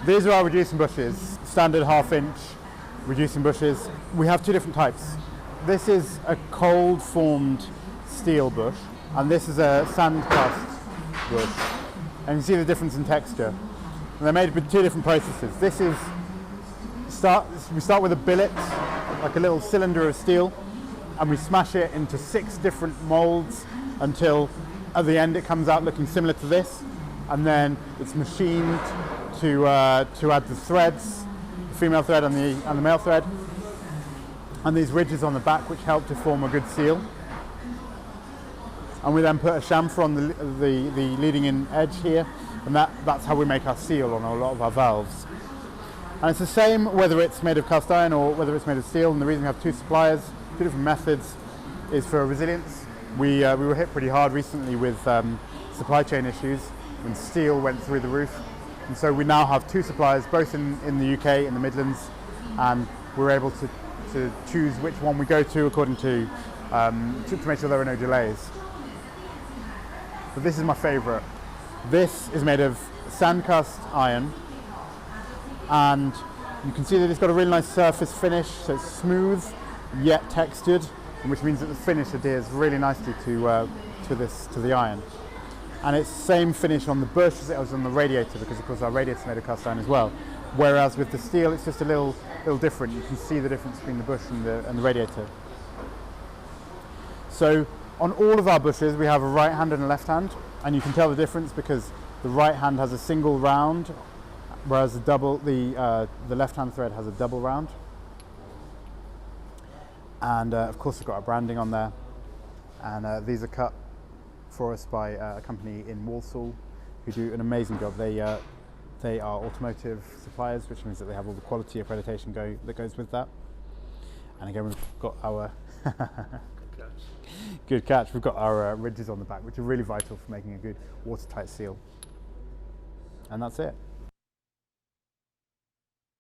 These are our reducing bushes, standard 1/2 inch reducing bushes. We have two different types. This is a cold formed steel bush, and this is a sand cast bush. And you can see the difference in texture. And they're made with two different processes. We start with a billet, like a little cylinder of steel, and we smash it into 6 different molds until at the end it comes out looking similar to this, and then it's machined to add the threads, the female thread and the male thread, and these ridges on the back which help to form a good seal. And we then put a chamfer on the leading in edge here, and that's how we make our seal on a lot of our valves. And it's the same whether it's made of cast iron or whether it's made of steel, and the reason we have two suppliers, two different methods, is for resilience. We were hit pretty hard recently with supply chain issues when steel went through the roof, and so we now have two suppliers, both in the UK, in the Midlands, and we're able to choose which one we go to according to make sure there are no delays. But this is my favourite. This is made of sand cast iron, and you can see that it's got a really nice surface finish, so it's smooth yet textured, which means that the finish adheres really nicely to the iron. And it's the same finish on the bush as it was on the radiator, because of course our radiator is made of cast iron as well. Whereas with the steel it's just a little different. You can see the difference between the bush and the radiator. So on all of our bushes we have a right hand and a left hand, and you can tell the difference because the right hand has a single round, whereas the left hand thread has a double round. And of course we've got our branding on there, and these are cut for us by a company in Walsall who do an amazing job. They are automotive suppliers, which means that they have all the quality accreditation that goes with that. And again, we've got our good catch. We've got our ridges on the back, which are really vital for making a good watertight seal. And that's it.